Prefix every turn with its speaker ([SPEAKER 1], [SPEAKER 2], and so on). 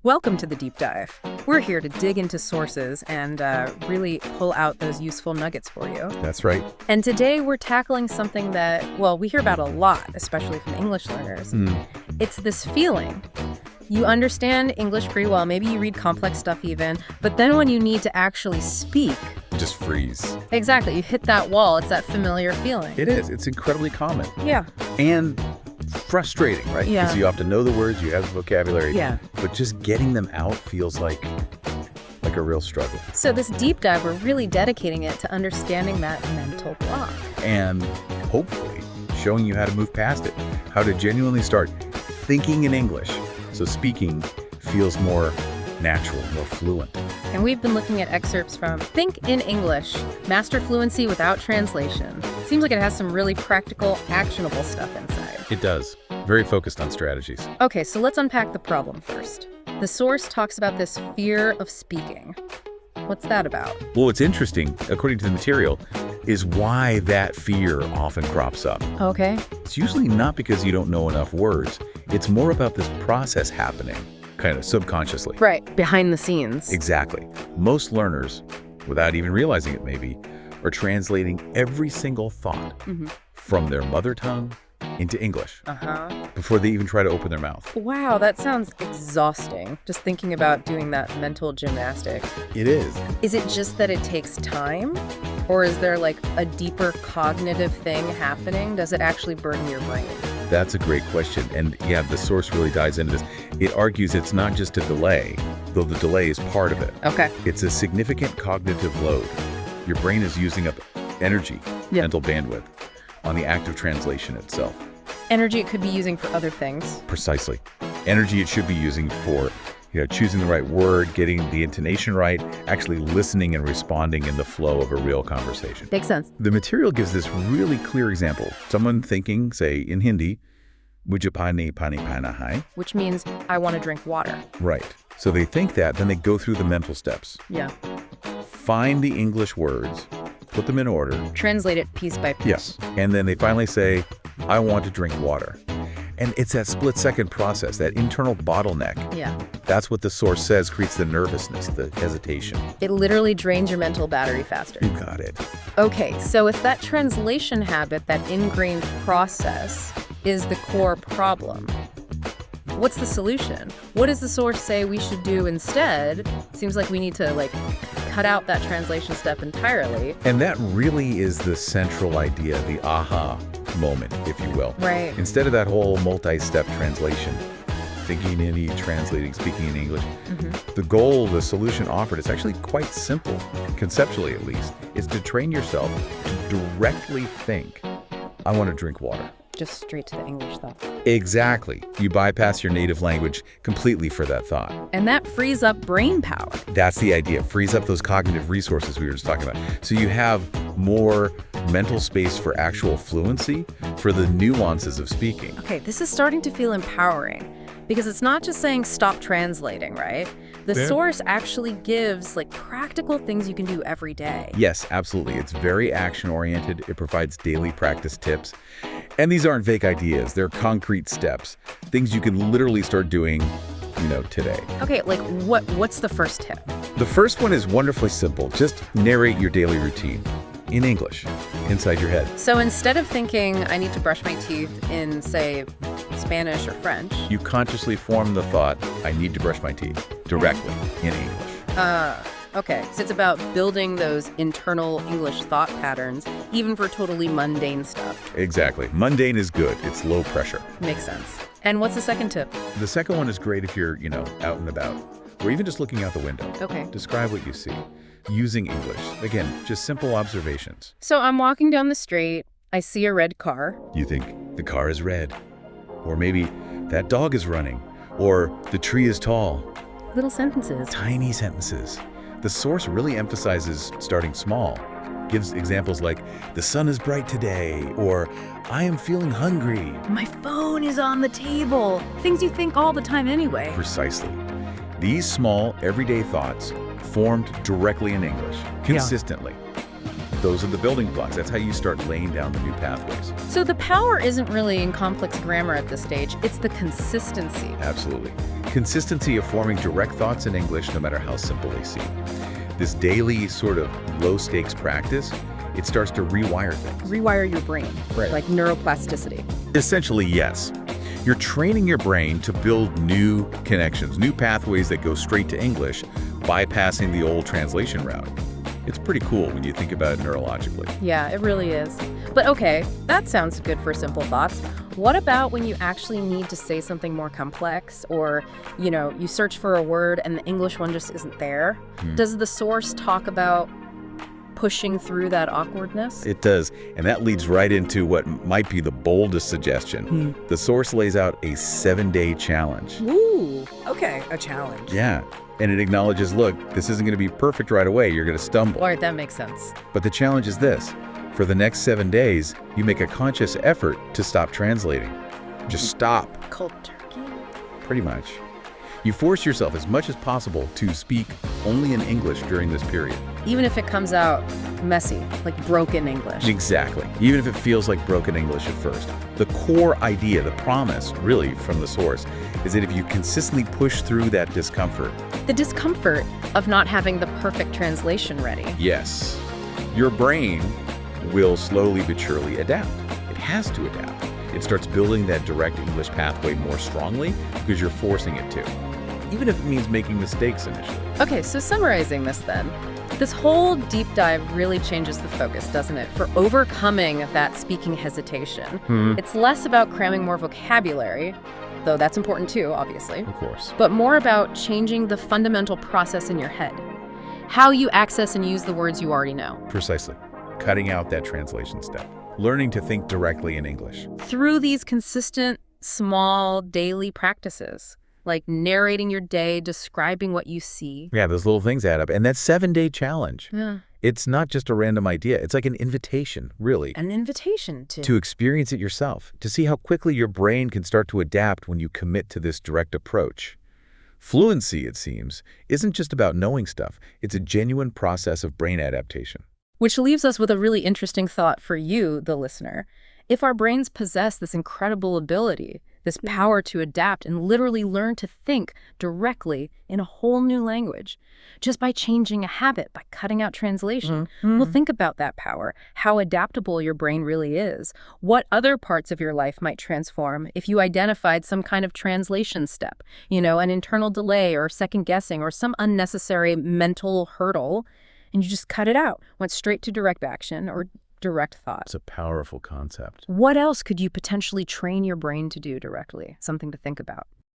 [SPEAKER 1] Welcome to the deep dive. We're here to dig into sources and really pull out those useful nuggets for you.
[SPEAKER 2] That's right.
[SPEAKER 1] And today we're tackling something that, well, we hear about a lot, especially from English learners. It's this feeling. You understand English pretty well, maybe you read complex stuff even, but then when you need to actually speak...
[SPEAKER 2] Just freeze.
[SPEAKER 1] Exactly, you hit that wall, it's that familiar feeling.
[SPEAKER 2] It is. It's incredibly common.
[SPEAKER 1] Yeah.
[SPEAKER 2] And frustrating, right?
[SPEAKER 1] Yeah.
[SPEAKER 2] Because you have to know the words, you have the vocabulary.
[SPEAKER 1] Yeah.
[SPEAKER 2] But just getting them out feels like a real struggle.
[SPEAKER 1] So this deep dive, we're really dedicating it to understanding that mental block.
[SPEAKER 2] And hopefully showing you how to move past it, how to genuinely start thinking in English so speaking feels more natural, more fluent.
[SPEAKER 1] And we've been looking at excerpts from Think in English, Master Fluency Without Translation. Seems like it has some really practical, actionable stuff inside.
[SPEAKER 2] It does. Very focused on strategies.
[SPEAKER 1] Okay, so let's unpack the problem first. The source talks about this fear of speaking. What's that about?
[SPEAKER 2] Well, what's interesting, according to the material, is why that fear often crops up.
[SPEAKER 1] Okay.
[SPEAKER 2] It's usually not because you don't know enough words. It's more about this process happening, kind of subconsciously.
[SPEAKER 1] Right, behind the scenes.
[SPEAKER 2] Exactly. Most learners, without even realizing it maybe, are translating every single thought from their mother tongue into English before they even try to open their mouth.
[SPEAKER 1] Wow, that sounds exhausting, just thinking about doing that mental gymnastics.
[SPEAKER 2] It is.
[SPEAKER 1] Is it just that it takes time? Or is there like a deeper cognitive thing happening? Does it actually burden your brain?
[SPEAKER 2] That's a great question. And yeah, the source really dives into this. It argues it's not just a delay, though the delay is part of it.
[SPEAKER 1] Okay.
[SPEAKER 2] It's a significant cognitive load. Your brain is using up energy, mental bandwidth, on the act of translation itself.
[SPEAKER 1] Energy it could be using for other things.
[SPEAKER 2] Precisely. Energy it should be using for, choosing the right word, getting the intonation right, actually listening and responding in the flow of a real conversation.
[SPEAKER 1] Makes sense.
[SPEAKER 2] The material gives this really clear example. Someone thinking, say, in Hindi, "Mujhe pani pina hai,"
[SPEAKER 1] which means, I want to drink water.
[SPEAKER 2] Right. So they think that, then they go through the mental steps.
[SPEAKER 1] Yeah.
[SPEAKER 2] Find the English words, put them in order.
[SPEAKER 1] Translate it piece by piece.
[SPEAKER 2] Yes. And then they finally say, I want to drink water. And it's that split-second process, that internal bottleneck.
[SPEAKER 1] Yeah.
[SPEAKER 2] That's what the source says creates the nervousness, the hesitation.
[SPEAKER 1] It literally drains your mental battery faster.
[SPEAKER 2] You got it.
[SPEAKER 1] Okay, so if that translation habit, that ingrained process, is the core problem, what's the solution? What does the source say we should do instead? Seems like we need to, cut out that translation step entirely.
[SPEAKER 2] And that really is the central idea, the aha moment, if you will.
[SPEAKER 1] Right.
[SPEAKER 2] Instead of that whole multi-step translation, thinking in Hindi, translating, speaking in English, the goal, the solution offered is actually quite simple, conceptually at least. It's to train yourself to directly think, I want to drink water.
[SPEAKER 1] Just straight to the English thought.
[SPEAKER 2] Exactly. You bypass your native language completely for that thought.
[SPEAKER 1] And that frees up brain power.
[SPEAKER 2] That's the idea. Frees up those cognitive resources we were just talking about. So you have more mental space for actual fluency, for the nuances of speaking.
[SPEAKER 1] Okay, this is starting to feel empowering because it's not just saying stop translating, right? The source actually gives practical things you can do every day.
[SPEAKER 2] Yes, absolutely. It's very action-oriented. It provides daily practice tips. And these aren't vague ideas. They're concrete steps, things you can literally start doing, today.
[SPEAKER 1] Okay, what's the first tip?
[SPEAKER 2] The first one is wonderfully simple. Just narrate your daily routine in English, inside your head.
[SPEAKER 1] So instead of thinking I need to brush my teeth in, say, Spanish or French,
[SPEAKER 2] you consciously form the thought, I need to brush my teeth, directly in English.
[SPEAKER 1] Okay, so it's about building those internal English thought patterns, even for totally mundane stuff.
[SPEAKER 2] Exactly. Mundane is good. It's low pressure.
[SPEAKER 1] Makes sense. And what's the second tip?
[SPEAKER 2] The second one is great if you're, out and about, or even just looking out the window.
[SPEAKER 1] Okay.
[SPEAKER 2] Describe what you see. Using English. Again, just simple observations.
[SPEAKER 1] So I'm walking down the street. I see a red car.
[SPEAKER 2] You think the car is red. Or maybe that dog is running. Or the tree is tall.
[SPEAKER 1] Little sentences.
[SPEAKER 2] Tiny sentences. The source really emphasizes starting small. Gives examples like, the sun is bright today, or I am feeling hungry.
[SPEAKER 1] My phone is on the table. Things you think all the time anyway.
[SPEAKER 2] Precisely. These small, everyday thoughts formed directly in English, consistently. Those are the building blocks. That's how you start laying down the new pathways.
[SPEAKER 1] So the power isn't really in complex grammar at this stage. It's the consistency.
[SPEAKER 2] Absolutely. Consistency of forming direct thoughts in English, no matter how simple they seem. This daily sort of low-stakes practice, it starts to rewire things.
[SPEAKER 1] Rewire your brain,
[SPEAKER 2] Right.
[SPEAKER 1] like neuroplasticity.
[SPEAKER 2] Essentially, yes. You're training your brain to build new connections, new pathways that go straight to English, bypassing the old translation route. It's pretty cool when you think about it neurologically.
[SPEAKER 1] Yeah, it really is. But okay, that sounds good for simple thoughts. What about when you actually need to say something more complex, or, you search for a word and the English one just isn't there? Does the source talk about pushing through that awkwardness?
[SPEAKER 2] It does, and that leads right into what might be the boldest suggestion. The source lays out a 7-day challenge.
[SPEAKER 1] Ooh, okay, a challenge.
[SPEAKER 2] Yeah, and it acknowledges, look, this isn't going to be perfect right away. You're going to stumble.
[SPEAKER 1] All right, that makes sense.
[SPEAKER 2] But the challenge is this. For the next 7 days, you make a conscious effort to stop translating. Just stop,
[SPEAKER 1] Cold turkey?
[SPEAKER 2] pretty much. You force yourself as much as possible to speak only in English during this period.
[SPEAKER 1] Even if it comes out messy, like broken English.
[SPEAKER 2] Exactly. Even if it feels like broken English at first. The core idea, the promise, really, from the source, is that if you consistently push through that discomfort,
[SPEAKER 1] The discomfort of not having the perfect translation ready.
[SPEAKER 2] yes, your brain will slowly but surely adapt. It has to adapt. It starts building that direct English pathway more strongly because you're forcing it to, even if it means making mistakes initially.
[SPEAKER 1] Okay, so summarizing this then, this whole deep dive really changes the focus, doesn't it? For overcoming that speaking hesitation. It's less about cramming more vocabulary, though that's important too, obviously,
[SPEAKER 2] Of course.
[SPEAKER 1] but more about changing the fundamental process in your head. How you access and use the words you already know.
[SPEAKER 2] Precisely. Cutting out that translation step. Learning to think directly in English.
[SPEAKER 1] Through these consistent, small, daily practices, like narrating your day, describing what you see.
[SPEAKER 2] Yeah, those little things add up. And that 7-day challenge,
[SPEAKER 1] Yeah.
[SPEAKER 2] it's not just a random idea. It's like an invitation, really,
[SPEAKER 1] An invitation
[SPEAKER 2] to experience it yourself, to see how quickly your brain can start to adapt when you commit to this direct approach. Fluency, it seems, isn't just about knowing stuff. It's a genuine process of brain adaptation.
[SPEAKER 1] Which leaves us with a really interesting thought for you, the listener. If our brains possess this incredible ability, this power to adapt and literally learn to think directly in a whole new language, just by changing a habit, by cutting out translation, well, think about that power, how adaptable your brain really is. What other parts of your life might transform if you identified some kind of translation step, an internal delay or second guessing or some unnecessary mental hurdle, and you just cut it out, went straight to direct action or direct thought.
[SPEAKER 2] It's a powerful concept.
[SPEAKER 1] What else could you potentially train your brain to do directly? Something to think about.